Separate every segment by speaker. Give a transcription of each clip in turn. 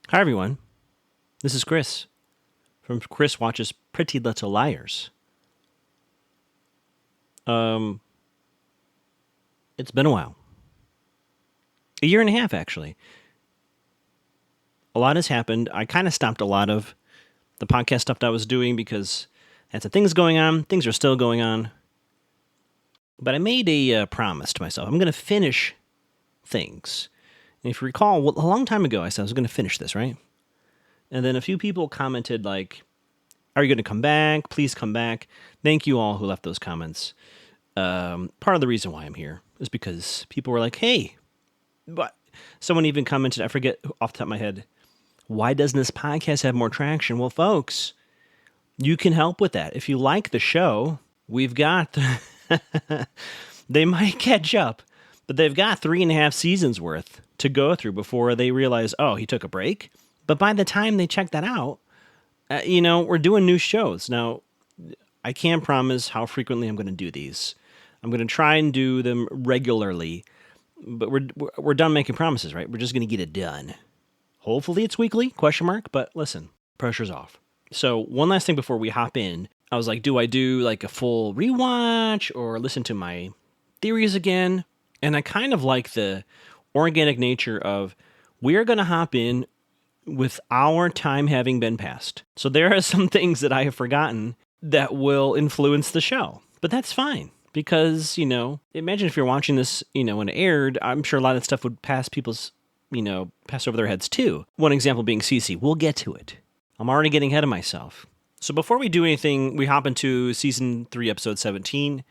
Speaker 1: Hi, everyone. This is Chris from Chris Watches Pretty Little Liars. It's been a while. A year and a half, actually. A lot has happened. I kind of stopped a lot of the podcast stuff that I was doing because I had some things going on. Things are still going on. But I made a promise to myself. I'm going to finish things. And if you recall, a long time ago, I said I was going to finish this, right? And then a few people commented, like, are you going to come back? Please come back. Thank you all who left those comments. Part of the reason why I'm here is because people were like, hey, but someone even commented, I forget off the top of my head, why doesn't this podcast have more traction? Well, folks, you can help with that. If you like the show, we've got, they might catch up, but they've got 3.5 seasons worth to go through before they realize, oh, he took a break. But by the time they check that out, we're doing new shows. Now, I can't promise how frequently I'm going to do these. I'm going to try and do them regularly, but we're done making promises, right? We're just going to get it done. Hopefully it's weekly, ? But listen, pressure's off. So one last thing before we hop in, I was like, do I do like a full rewatch or listen to my theories again? And I kind of like the organic nature of we're going to hop in with our time having been passed. So there are some things that I have forgotten that will influence the show. But that's fine because, imagine if you're watching this, when it aired, I'm sure a lot of stuff would pass over their heads too. One example being Cece. We'll get to it. I'm already getting ahead of myself. So before we do anything, we hop into season 3, episode 17.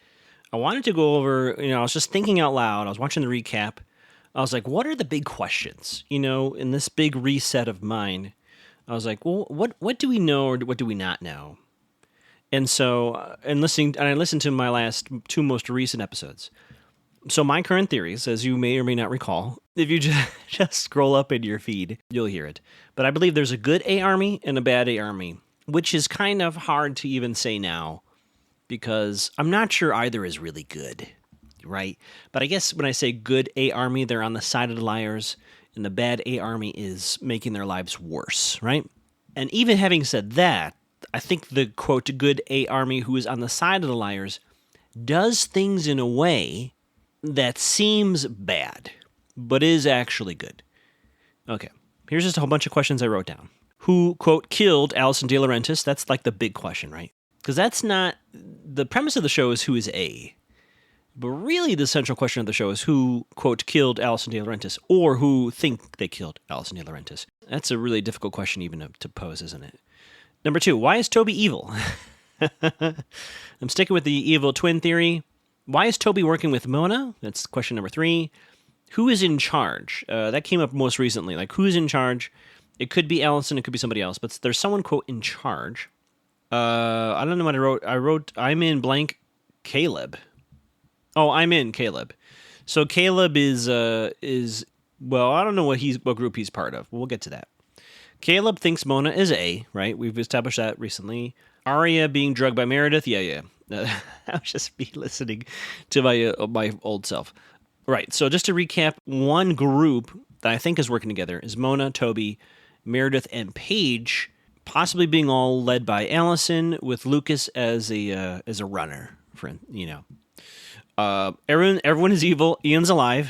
Speaker 1: I wanted to go over, I was just thinking out loud. I was watching the recap. I was like, what are the big questions? In this big reset of mine, I was like, well, what do we know or what do we not know? And so, I listened to my last 2 most recent episodes. So my current theories, as you may or may not recall, if you just scroll up in your feed, you'll hear it. But I believe there's a good A army and a bad A army, which is kind of hard to even say now because I'm not sure either is really good. Right? But I guess when I say good A army, they're on the side of the liars, and the bad A army is making their lives worse, right? And even having said that, I think the, quote, good A army who is on the side of the liars does things in a way that seems bad, but is actually good. Okay, here's just a whole bunch of questions I wrote down. Who, quote, killed Alison De Laurentiis? That's like the big question, right? Because that's not, the premise of the show is who is A. But really, the central question of the show is who, quote, killed Alison De Laurentiis, or who think they killed Alison De Laurentiis. That's a really difficult question even to pose, isn't it? Number 2, why is Toby evil? I'm sticking with the evil twin theory. Why is Toby working with Mona? That's question number 3. Who is in charge? That came up most recently. Like, who's in charge? It could be Alison, it could be somebody else, but there's someone, quote, in charge. I don't know what I wrote. I wrote, I'm in blank Caleb. Oh, I'm in Caleb. So Caleb is well, I don't know what group he's part of. We'll get to that. Caleb thinks Mona is A, right? We've established that recently. Arya being drugged by Meredith. Yeah. I was just be listening to my old self. Right. So just to recap, one group that I think is working together is Mona, Toby, Meredith, and Paige, possibly being all led by Allison, with Lucas as a runner. Everyone is evil. Ian's alive.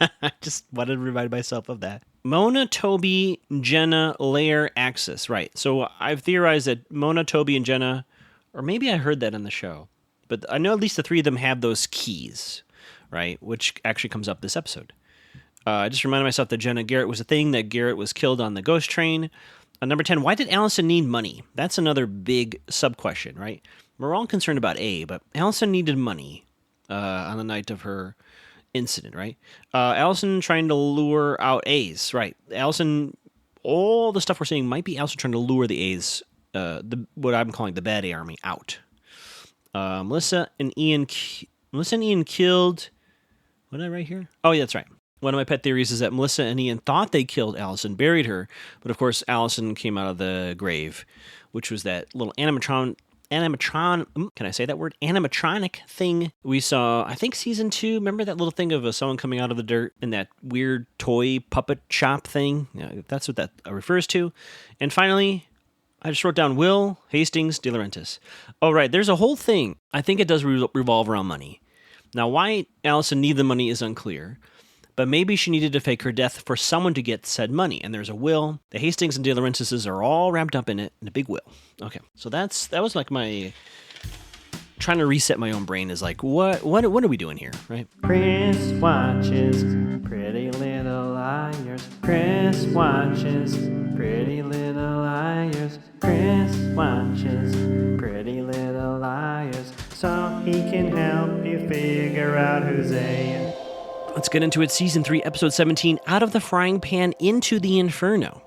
Speaker 1: I just wanted to remind myself of that. Mona, Toby, Jenna, Lair, Axis. Right. So I've theorized that Mona, Toby, and Jenna, or maybe I heard that in the show, but I know at least the 3 of them have those keys, right? Which actually comes up this episode. I just reminded myself that Jenna Garrett was a thing, that Garrett was killed on the ghost train. Number 10, why did Allison need money? That's another big sub-question, right? We're all concerned about A, but Allison needed money. On the night of her incident, right? Allison trying to lure out A's, right? Allison, all the stuff we're seeing might be Allison trying to lure the A's, what I'm calling the bad A army, out. Melissa and Ian killed, what did I write here? Oh, yeah, that's right. One of my pet theories is that Melissa and Ian thought they killed Allison, buried her, but of course Allison came out of the grave, which was that little animatronic can I say that word? Animatronic thing we saw, I think season 2. Remember that little thing of someone coming out of the dirt in that weird toy puppet shop thing? Yeah, that's what that refers to. And finally, I just wrote down Will Hastings De Laurentiis. Oh, right. There's a whole thing. I think it does revolve around money. Now, why Allison needed the money is unclear. But maybe she needed to fake her death for someone to get said money. And there's a will. The Hastings and De Laurentiis are all wrapped up in it in a big will. Okay, so that was like my trying to reset my own brain. Is like, what are we doing here, right?
Speaker 2: Chris watches Pretty Little Liars. Chris watches Pretty Little Liars. Chris watches Pretty Little Liars, so he can help you figure out who's A.
Speaker 1: Let's get into it. Season 3, Episode 17, Out of the Frying Pan into the Inferno.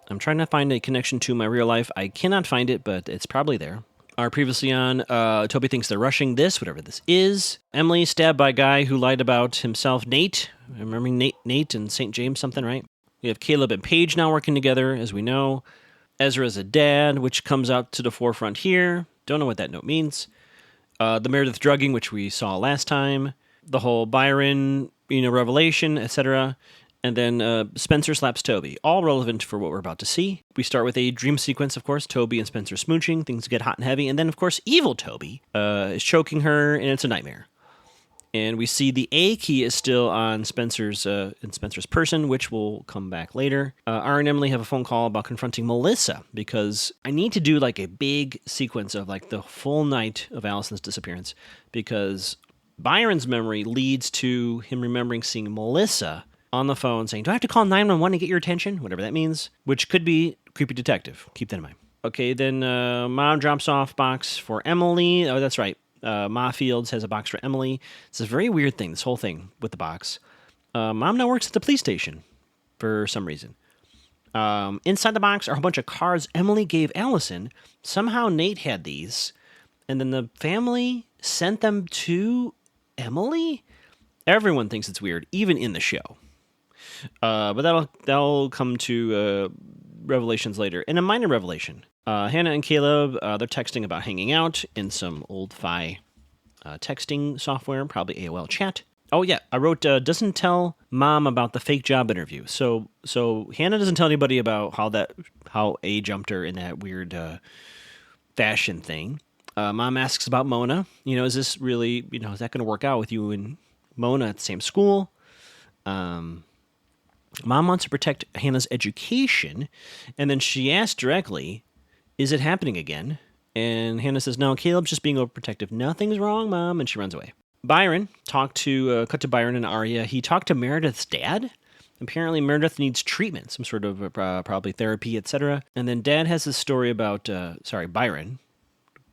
Speaker 1: I'm trying to find a connection to my real life. I cannot find it, but it's probably there. Previously on, Toby thinks they're rushing this, whatever this is. Emily stabbed by a guy who lied about himself. Nate, remembering Nate and St. James something, right? We have Caleb and Paige now working together, as we know. Ezra's a dad, which comes out to the forefront here. Don't know what that note means. The Meredith drugging, which we saw last time. The whole Byron revelation, etc. And then Spencer slaps Toby. All relevant for what we're about to see. We start with a dream sequence, of course. Toby and Spencer smooching. Things get hot and heavy. And then, of course, evil Toby is choking her, and it's a nightmare. And we see the A key is still on Spencer's person, which will come back later. Ara and Emily have a phone call about confronting Melissa, because I need to do like a big sequence of like the full night of Allison's disappearance, because Byron's memory leads to him remembering seeing Melissa on the phone saying, do I have to call 911 to get your attention? Whatever that means, which could be creepy detective. Keep that in mind. Okay, then Mom drops off box for Emily. Oh, that's right. Ma Fields has a box for Emily. It's a very weird thing, this whole thing with the box. Mom now works at the police station for some reason. Inside the box are a bunch of cards Emily gave Allison. Somehow Nate had these, and then the family sent them to Emily? Everyone thinks it's weird, even in the show. But that'll come to revelations later. And a minor revelation. Hannah and Caleb, they're texting about hanging out in some old fi texting software, probably AOL chat. Oh yeah, I wrote, doesn't tell Mom about the fake job interview. So Hannah doesn't tell anybody about how A jumped her in that weird fashion thing. Mom asks about Mona. Is this really, is that going to work out with you and Mona at the same school? Mom wants to protect Hannah's education, and then she asks directly, is it happening again? And Hannah says, no, Caleb's just being overprotective. Nothing's wrong, Mom, and she runs away. Byron cut to Byron and Arya. He talked to Meredith's dad. Apparently Meredith needs treatment, some sort of probably therapy, etc. And then Dad has this story about, Byron,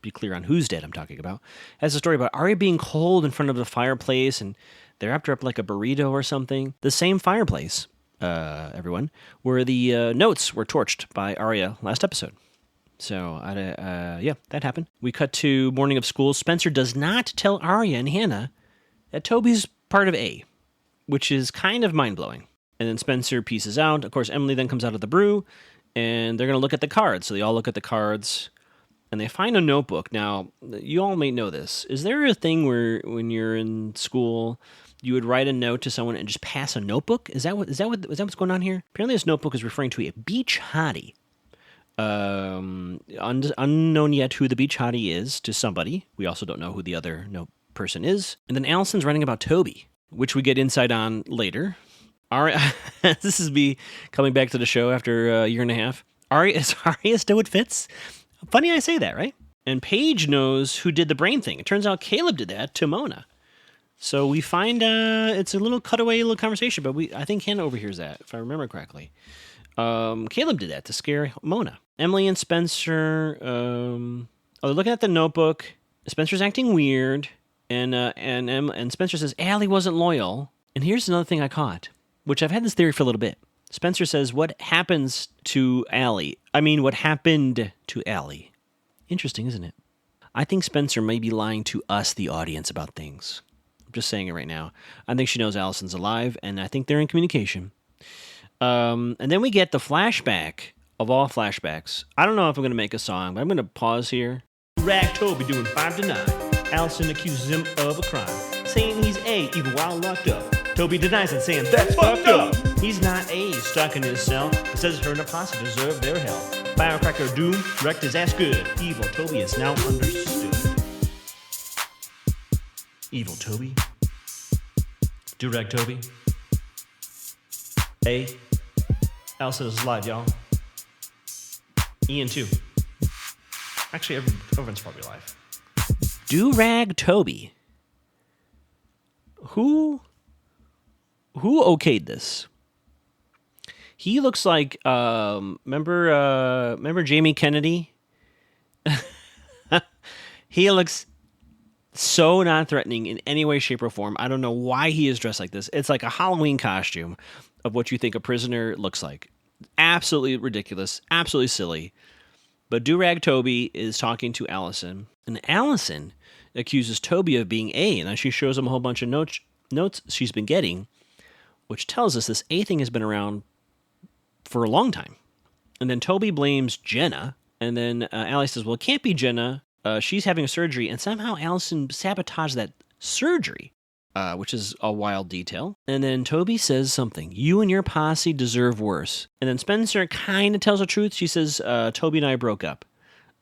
Speaker 1: be clear on whose dad I'm talking about, has a story about Arya being cold in front of the fireplace, and they wrapped her up like a burrito or something. The same fireplace, everyone, where the notes were torched by Arya last episode. So, that happened. We cut to morning of school. Spencer does not tell Arya and Hannah that Toby's part of A, which is kind of mind-blowing. And then Spencer pieces out. Of course, Emily then comes out of the brew, and they're going to look at the cards. So they all look at the cards, and they find a notebook. Now, you all may know this. Is there a thing where when you're in school, you would write a note to someone and just pass a notebook? Is that what's going on here? Apparently this notebook is referring to a beach hottie. Unknown yet who the beach hottie is to somebody. We also don't know who the other person is. And then Allison's writing about Toby, which we get insight on later. This is me coming back to the show after a year and a half. Is Arya still with Fitz? Funny I say that, right? And Paige knows who did the brain thing. It turns out Caleb did that to Mona. So we find it's a little cutaway, little conversation, but I think Hannah overhears that, if I remember correctly. Caleb did that to scare Mona. Emily and Spencer, they're looking at the notebook. Spencer's acting weird, and Spencer says Allie wasn't loyal. And here's another thing I caught, which I've had this theory for a little bit. Spencer says, what happens to Allie? I mean, what happened to Allie? Interesting, isn't it? I think Spencer may be lying to us, the audience, about things. I'm just saying it right now. I think she knows Allison's alive, and I think they're in communication. And then we get the flashback of all flashbacks. I don't know if I'm going to make a song, but I'm going to pause here Rag Toby doing 5 to 9. Allison accuses him of a crime, saying he's A, even while locked up. Toby denies it, saying that's fucked up. He's not A, stuck in his cell, but says her and the posse deserve their hell. Firecracker Doom wrecked his ass good. Evil Toby is now understood. Evil Toby. Do Rag Toby. A. Allison is alive, y'all. Ian too. Actually, everyone's probably alive. Do Rag Toby. Who okayed this? He looks like remember Jamie Kennedy? He looks so non-threatening in any way, shape, or form. I don't know why he is dressed like this. It's like a Halloween costume of what you think a prisoner looks like. Absolutely ridiculous. Absolutely silly. But Do-Rag Toby is talking to Allison, and Allison accuses Toby of being A, and she shows him a whole bunch of notes she's been getting, which tells us this A thing has been around for a long time. And then Toby blames Jenna, and then Allie says, well, it can't be Jenna. She's having a surgery, and somehow Allison sabotaged that surgery, which is a wild detail. And then Toby says something, you and your posse deserve worse. And then Spencer kind of tells the truth. She says, Toby and I broke up,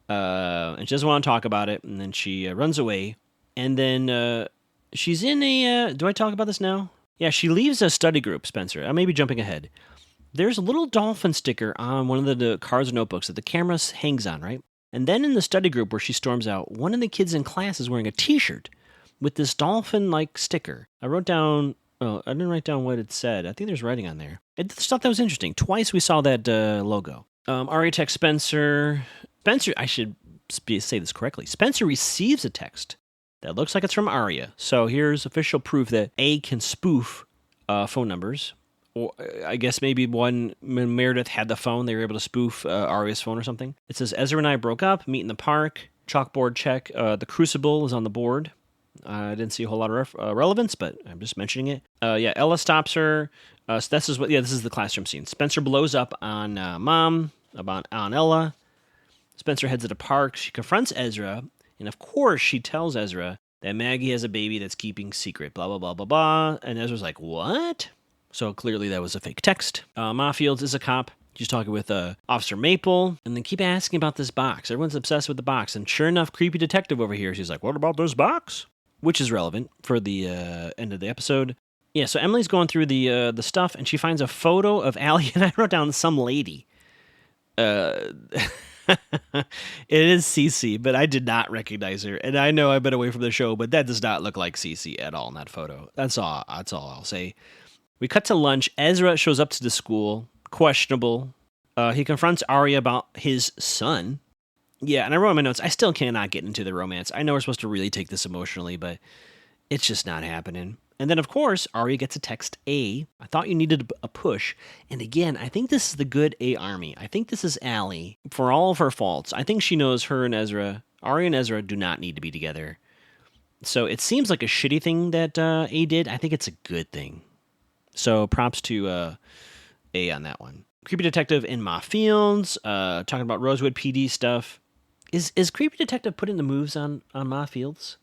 Speaker 1: and she doesn't want to talk about it, and then she runs away. And then she's in a, do I talk about this now? Yeah, she leaves a study group, Spencer. I may be jumping ahead. There's a little dolphin sticker on one of the cards or notebooks that the camera hangs on, right? And then in the study group where she storms out, one of the kids in class is wearing a t-shirt with this dolphin-like sticker. I didn't write down what it said. I think there's writing on there. I just thought that was interesting. Twice we saw that logo. Aria texts Spencer. I should say this correctly. Spencer receives a text that looks like it's from Aria. So here's official proof that A can spoof phone numbers. Or I guess maybe when Meredith had the phone, they were able to spoof Aria's phone or something. It says, Ezra and I broke up, meet in the park, chalkboard check. The Crucible is on the board. I didn't see a whole lot of relevance, but I'm just mentioning it. Ella stops her. So this is the classroom scene. Spencer blows up on Mom, on Ella. Spencer heads to the park. She confronts Ezra, and of course she tells Ezra that Maggie has a baby that's keeping secret, blah, blah, blah, blah, blah. And Ezra's like, what? So clearly that was a fake text. Ma Fields is a cop. She's talking with Officer Maple, and they keep asking about this box. Everyone's obsessed with the box, and sure enough, creepy detective over here. She's like, what about this box? Which is relevant for the end of the episode. Yeah, so Emily's going through the stuff, and she finds a photo of Allie, and I wrote down some lady. It is Cece, but I did not recognize her, and I know I've been away from the show, but that does not look like Cece at all in that photo. That's all I'll say. We cut to lunch. Ezra shows up to the school. Questionable. He confronts Aria about his son. Yeah, and I wrote in my notes, I still cannot get into the romance. I know we're supposed to really take this emotionally, but it's just not happening. And then, of course, Aria gets a text A. I thought you needed a push. And again, I think this is the good A army. I think this is Allie, for all of her faults. I think she knows her and Ezra, Aria and Ezra, do not need to be together. So it seems like a shitty thing that A did. I think it's a good thing. So props to A on that one. Creepy Detective in Ma Fields, talking about Rosewood PD stuff. Is Creepy Detective putting the moves on Ma Fields?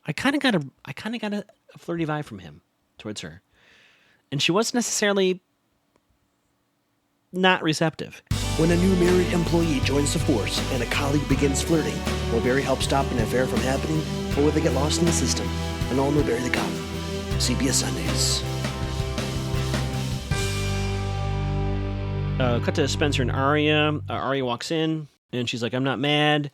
Speaker 1: I kind of got a flirty vibe from him towards her, and she wasn't necessarily not receptive.
Speaker 3: When a new married employee joins the force and a colleague begins flirting, will Barry help stop an affair from happening, or will they get lost in the system and all know Barry the cop? CBS Sundays.
Speaker 1: Cut to Spencer and Aria. Aria walks in, and she's like, I'm not mad,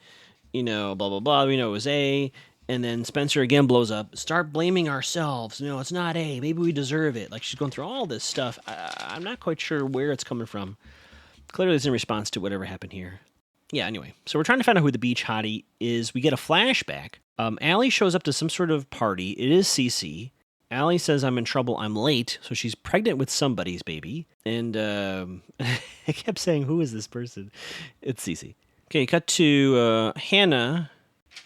Speaker 1: blah, blah, blah. We know it was A. And then Spencer again blows up. Start blaming ourselves. No, it's not A. Maybe we deserve it. Like, she's going through all this stuff. I'm not quite sure where it's coming from. Clearly it's in response to whatever happened here. Yeah, anyway. So we're trying to find out who the beach hottie is. We get a flashback. Allie shows up to some sort of party. It is Cece. Allie says, I'm in trouble, I'm late. So she's pregnant with somebody's baby. And I kept saying, who is this person? It's Cece. Okay, cut to Hannah.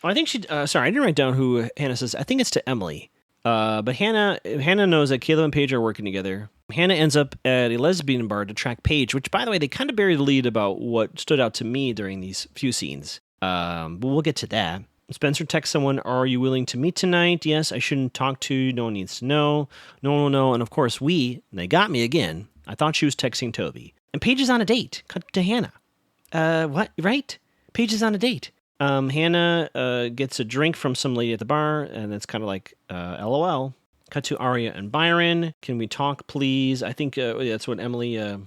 Speaker 1: Oh, I think she, sorry, I didn't write down who Hannah says. I think it's to Emily. But Hannah knows that Caleb and Paige are working together. Hannah ends up at a lesbian bar to track Paige, which, by the way, they kind of buried the lead about what stood out to me during these few scenes. But we'll get to that. Spencer texts someone, are you willing to meet tonight? Yes, I shouldn't talk to you. No one needs to know. No one will know. And of course, they got me again. I thought she was texting Toby. And Paige is on a date. Cut to Hannah. What? Right? Paige is on a date. Hannah gets a drink from some lady at the bar, and it's kind of like, LOL. Cut to Aria and Byron. Can we talk, please? I think that's when Emily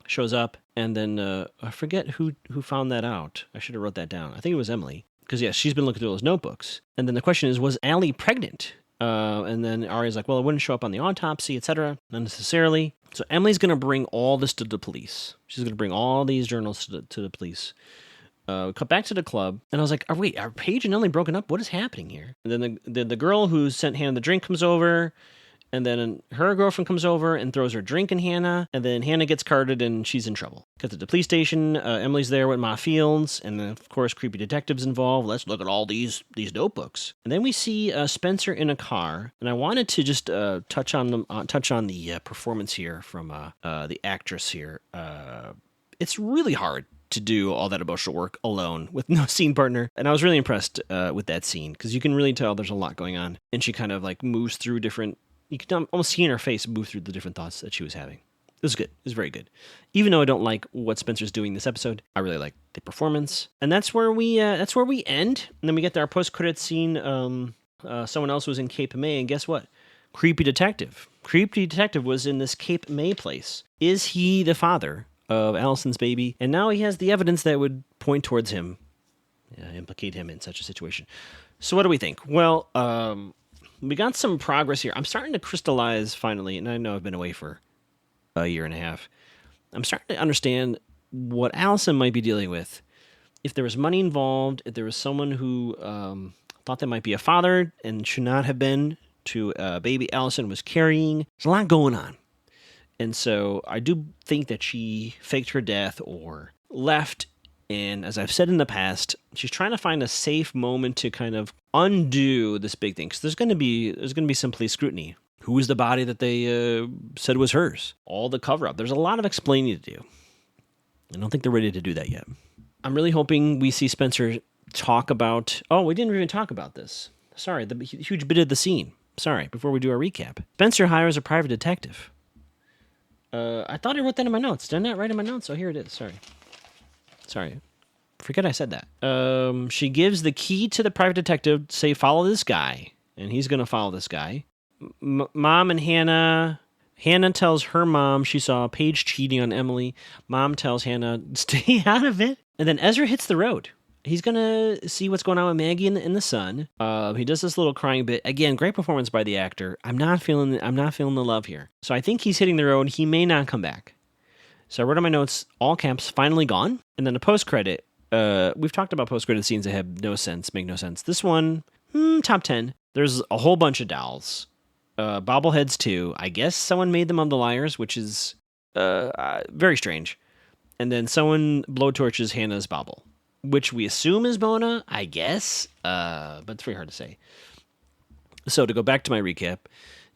Speaker 1: shows up. And then I forget who found that out. I should have wrote that down. I think it was Emily. Because, yes, she's been looking through those notebooks. And then the question is, was Allie pregnant? And then Aria's like, well, it wouldn't show up on the autopsy, etc. Not necessarily. So Emily's going to bring all this to the police. She's going to bring all these journals to the police. Cut back to the club. And I was like, wait, are Paige and Emily broken up? What is happening here? And then the girl who sent Hannah the drink comes over. And then her girlfriend comes over and throws her drink in Hannah. And then Hannah gets carded and she's in trouble. Cut to the police station. Emily's there with Ma Fields. And then, of course, creepy detectives involved. Let's look at all these notebooks. And then we see Spencer in a car. And I wanted to just touch on the performance here from the actress here. It's really hard to do all that emotional work alone with no scene partner. And I was really impressed with that scene because you can really tell there's a lot going on. And she kind of like moves through different... You can almost see in her face move through the different thoughts that she was having. It was good. It was very good. Even though I don't like what Spencer's doing this episode, I really like the performance. And that's where we end. And then we get our post-credit scene. Someone else was in Cape May, and guess what? Creepy detective. Creepy detective was in this Cape May place. Is he the father of Allison's baby? And now he has the evidence that would point towards him, implicate him in such a situation. So what do we think? Well, we got some progress here. I'm starting to crystallize finally, and I know I've been away for a year and a half. I'm starting to understand what Allison might be dealing with. If there was money involved, if there was someone who thought they might be a father and should not have been to a baby Allison was carrying, there's a lot going on. And so I do think that she faked her death or left. And as I've said in the past, she's trying to find a safe moment to kind of undo this big thing. Because there's going to be some police scrutiny. Who was the body that they said was hers? All the cover-up. There's a lot of explaining to do. I don't think they're ready to do that yet. I'm really hoping we see Spencer talk about... Oh, we didn't even talk about this. Sorry, the huge bit of the scene. Sorry, before we do our recap. Spencer hires a private detective. I thought I wrote that in my notes. Did I not write in my notes? Oh, here it is. Sorry. Forget I said that. She gives the key to the private detective, say, follow this guy. And he's going to follow this guy. Mom and Hannah tells her mom she saw Paige cheating on Emily. Mom tells Hannah, stay out of it. And then Ezra hits the road. He's going to see what's going on with Maggie in the sun. He does this little crying bit. Again, great performance by the actor. I'm not feeling the love here. So I think he's hitting the road. He may not come back. So I wrote on my notes, all caps, finally gone. And then a post-credit. We've talked about post-credit scenes that have no sense, make no sense. This one, top 10. There's a whole bunch of dolls. Bobbleheads, too. I guess someone made them on the Liars, which is very strange. And then someone blowtorches Hannah's bobble, which we assume is Mona, I guess. But it's very hard to say. So to go back to my recap.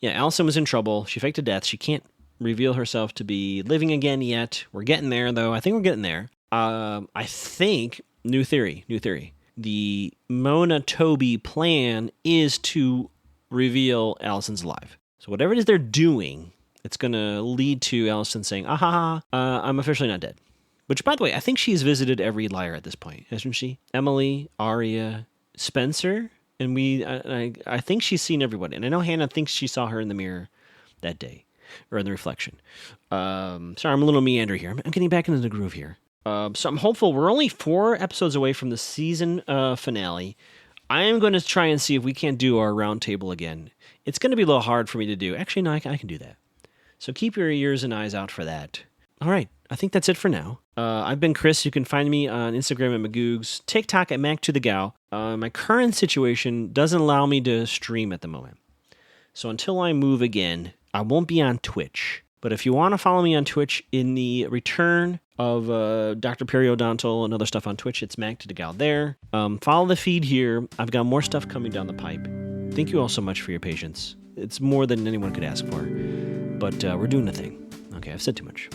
Speaker 1: Yeah, Allison was in trouble. She faked a death. She can't reveal herself to be living again yet. We're getting there, though. I think we're getting there. I think, new theory. The Mona Toby plan is to reveal Allison's alive. So whatever it is they're doing, it's going to lead to Allison saying, I'm officially not dead. Which, by the way, I think she's visited every liar at this point, hasn't she? Emily, Aria, Spencer, and I think she's seen everybody. And I know Hannah thinks she saw her in the mirror that day. Or in the reflection. Sorry, I'm a little meander here. I'm getting back into the groove here. So I'm hopeful. We're only 4 episodes away from the season finale. I am going to try and see if we can't do our round table again. It's going to be a little hard for me to do. Actually, no, I can do that. So keep your ears and eyes out for that. All right, I think that's it for now. I've been Chris. You can find me on Instagram at Magoogs, TikTok at Mac2theGal. My current situation doesn't allow me to stream at the moment. So until I move again, I won't be on Twitch. But if you want to follow me on Twitch in the return of Dr. Periodontal and other stuff on Twitch, it's Mac2theGal there. Follow the feed here. I've got more stuff coming down the pipe. Thank you all so much for your patience. It's more than anyone could ask for. But we're doing the thing. Okay, I've said too much.